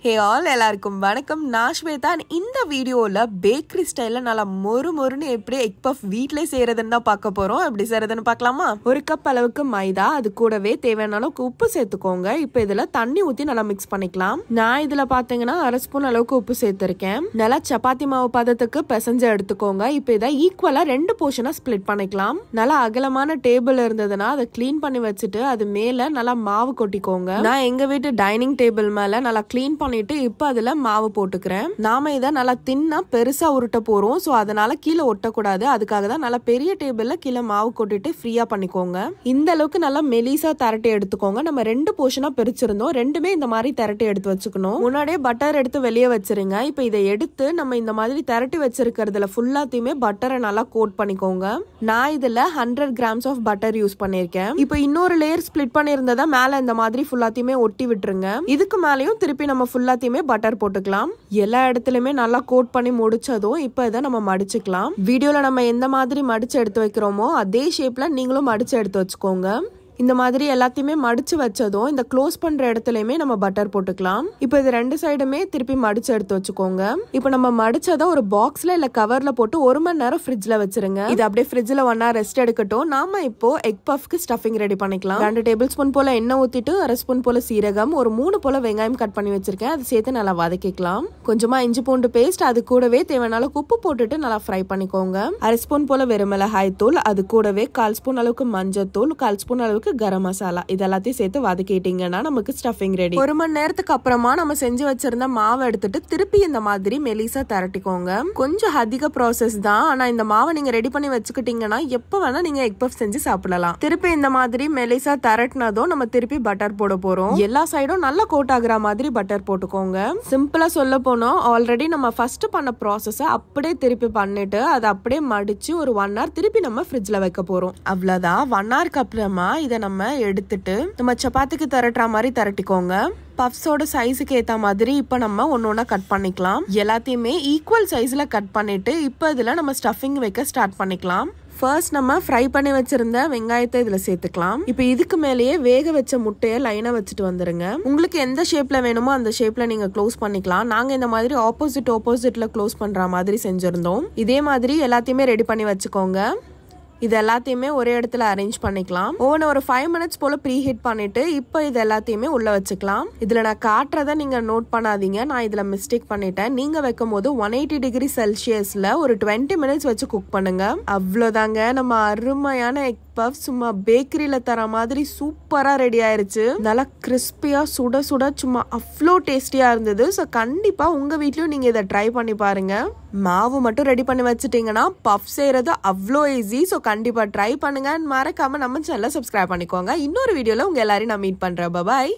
Hey all எல்லாருக்கும் வணக்கம். நான் ஸ்வேதா. இந்த வீடியோவில் பேக்கரி ஸ்டைலில் நல்லா மொறுன்னு எப்படி எக் பஃப் வீட்டிலே செய்கிறதுன்னு தான் பார்க்க போகிறோம். எப்படி செய்கிறதுன்னு பார்க்கலாமா? ஒரு கப் அளவுக்கு மைதா, அது கூடவே தேவையான அளவுக்கு உப்பு சேர்த்துக்கோங்க. இப்போ இதில் தண்ணி ஊற்றி நல்லா மிக்ஸ் பண்ணிக்கலாம். நான் இதில் பார்த்தீங்கன்னா 1/2 ஸ்பூன் அளவுக்கு உப்பு சேர்த்துருக்கேன். நல்லா சப்பாத்தி மாவு பதத்துக்கு பிசைஞ்சு எடுத்துக்கோங்க. இப்போ இதை ஈக்குவலாக 2 போர்ஷனாக ஸ்பிளிட் பண்ணிக்கலாம். நல்லா அகலமான டேபிள் இருந்ததுன்னா அதை க்ளீன் பண்ணி வச்சுட்டு அது மேலே நல்லா மாவு கொட்டிக்கோங்க. நான் எங்கள் வீட்டு டைனிங் டேபிள் மேலே நல்லா க்ளீன் பண்ணி இப்ப அதுல மாவு போட்டுக்கிறேன். நாம இதை நல்லா தின்னா பெருசா உருட்ட போறோம். சோ அதனால கீழே ஒட்டக்கூடாது. அதுக்காக தான் நல்லா பெரிய டேபிள்ல கீழே மாவு கொட்டிட்டு ஃப்ரீயா பண்ணிக்கோங்க. இந்த அளவுக்கு நல்லா மெலிசா திரட்டி எடுத்துக்கோங்க. நம்ம 2 போர்ஷனா பிரிச்சிருந்தோம். ரெண்டுமே இந்த மாதிரி திரட்டி எடுத்து வச்சுக்கணும். முன்னாடியே பட்டர் எடுத்து வெளியே வச்சிருங்க. இப்ப இதை எடுத்து நம்ம இந்த மாதிரி திரட்டி வச்சிருக்கிறதுல ஃபுல்லாத்தையுமே பட்டரை நல்லா கோட் பண்ணிக்கோங்க. நான் இதுல 100 கிராம்ஸ் ஆஃப் பட்டர் யூஸ் பண்ணிருக்கேன். இப்ப இன்னொரு லேயர் ஸ்பிளிட் பண்ணிருந்ததா மேல இந்த மாதிரி ஃபுல்லாத்தையுமே ஒட்டி விட்டுருங்க. இதுக்கு மேலயும் திருப்பி நம்ம ஃபுல்லாத்தையுமே பட்டர் போட்டுக்கலாம். எல்லா இடத்துலயுமே நல்லா கோட் பண்ணி முடிச்சதும் இப்ப இதை நம்ம மடிச்சுக்கலாம். வீடியோல நம்ம எந்த மாதிரி மடிச்சு எடுத்து வைக்கிறோமோ அதே ஷேப்ல நீங்களும் மடிச்சு எடுத்து வச்சுக்கோங்க. இந்த மாதிரி எல்லாத்தையுமே மடிச்சு வச்சதும் இந்த க்ளோஸ் பண்ற இடத்துலயுமே நம்ம பட்டர் போட்டுக்கலாம். இப்போ இது 2 சைடுமே திருப்பி மடிச்சு எடுத்து வச்சுக்கோங்க. இப்போ நம்ம மடிச்சதை ஒரு பாக்ஸ்ல இல்ல கவர்ல போட்டு 1 மணி நேரம் ஃப்ரிட்ஜ்ல வச்சிருங்க. இது அப்படியே ஃப்ரிட்ஜ்ல 1 hour ரெஸ்ட் எடுக்கட்டும். நாம இப்போ எக் பஃப்க்கு ஸ்டஃபிங் ரெடி பண்ணிக்கலாம். 2 டேபிள் ஸ்பூன் போல எண்ணெய் ஊத்திட்டு 1/2 ஸ்பூன் போல சீரகம், ஒரு 3 போல வெங்காயம் கட் பண்ணி வச்சிருக்கேன். அதை சேர்த்து நல்லா வதக்கிக்கலாம். கொஞ்சமா இஞ்சி பூண்டு பேஸ்ட், அது கூடவே தேவையான அளவுக்கு உப்பு போட்டுட்டு நல்லா ஃப்ரை பண்ணிக்கோங்க. 1/2 ஸ்பூன் போல வெறுமிளகாய் தூள், அது கூடவே 1/4 ஸ்பூன் அளவுக்கு மஞ்சள் தூள், 1/4 ஸ்பூன் அளவுக்கு கரம் மசாலா, இதெல்லாத்தையும் சேர்த்து வதக்கிட்டீங்கன்னா நமக்கு ஸ்டஃபிங் ரெடி. 1 மணி நேரத்துக்கு அப்புறமா நம்ம செஞ்சு வச்சிருந்த மாவை எடுத்துட்டு திருப்பி இந்த மாதிரி மெலிசா திரட்டிக்கோங்க. கொஞ்சம் அதிக ப்ராசஸ் தான். ஆனா இந்த மாவை நீங்க ரெடி பண்ணி வச்சுக்கிட்டீங்கன்னா எப்ப வேணா நீங்க எக் பஃப் செஞ்சு சாப்பிடலாம். திருப்பி இந்த மாதிரி மெலிசா திரட்டினதும் நம்ம திருப்பி பட்டர் போட போறோம். எல்லா சைடும் நல்லா கோட் ஆகுற மாதிரி பட்டர் போட்டுக்கோங்க. சிம்பிளா சொல்ல போனோம், ஆல்ரெடி நம்ம ஃபர்ஸ்ட் பண்ண ப்ராசஸ அப்படியே திருப்பி பண்ணிட்டு அதை அப்படியே மடிச்சு ஒரு 1 hour திருப்பி நம்ம ஃப்ரிட்ஜ்ல வைக்க போறோம். அவ்வளவுதான். 1 hourக்கு அப்புறமா இதை நம்ம எடுத்துட்டு நம்ம சப்பாத்திக்கு திரட்டுற மாதிரி திரட்டிக்கோங்க. பஃப்ஸோட சைஸுக்கு ஏத்த மாதிரி இப்ப நம்ம ஒன்னொன்னா கட் பண்ணிக்கலாம். எல்லாத்தையுமே ஈக்குவல் சைஸ்ல கட் பண்ணிட்டு இப்ப இதுல நம்ம ஸ்டஃபிங் வைக்க ஸ்டார்ட் பண்ணிக்கலாம். ஃபர்ஸ்ட் நம்ம ஃப்ரை பண்ணி வச்சிருந்த வெங்காயத்தை இதுல சேர்த்துக்கலாம். இப்போ இதுக்கு மேலேயே வேக வச்ச முட்டையை லைனா வச்சுட்டு வந்துருங்க. உங்களுக்கு எந்த ஷேப்ல வேணுமோ அந்த ஷேப்ல நீங்க க்ளோஸ் பண்ணிக்கலாம். நாங்க இந்த மாதிரி ஆப்போசிட்ல க்ளோஸ் பண்ற மாதிரி செஞ்சிருந்தோம். இதே மாதிரி எல்லாத்தையுமே ரெடி பண்ணி வச்சுக்கோங்க. இது எல்லாத்தையுமே ஒரே இடத்துல அரேஞ்ச் பண்ணிக்கலாம். ஓவனை ஒரு 5 minutes போல ப்ரீ ஹீட் பண்ணிட்டு இப்போ இது எல்லாத்தையுமே உள்ள வச்சுக்கலாம். இதுல நான் காட்டுறத நீங்க நோட் பண்ணாதீங்க. நான் இதுல மிஸ்டேக் பண்ணிட்டேன். நீங்க வைக்கும் போது 180 டிகிரி செல்சியஸ்ல ஒரு 20 minutes வச்சு குக் பண்ணுங்க. அவ்வளவுதாங்க, நம்ம அருமையான எக் பஃப் சும்மா பேக்கரியில தர மாதிரி சூப்பரா ரெடி ஆயிருச்சு. நல்லா கிறிஸ்பியா சுட சுட சும்மா அவ்வளோ டேஸ்டியா இருந்தது. ஸோ கண்டிப்பா உங்க வீட்லயும் நீங்க இதை ட்ரை பண்ணி பாருங்க. மாவு மட்டும் ரெடி பண்ணி வச்சுட்டீங்கன்னா பஃப் செய்யறது அவ்வளோ ஈஸி. ஸோ கண்டிப்பா ட்ரை பண்ணுங்க. மறக்காம நம்ம சேனலை சப்ஸ்கிரைப் பண்ணிக்கோங்க. இன்னொரு வீடியோல உங்க எல்லாரையும் நான் மீட் பண்றேன். பாய்.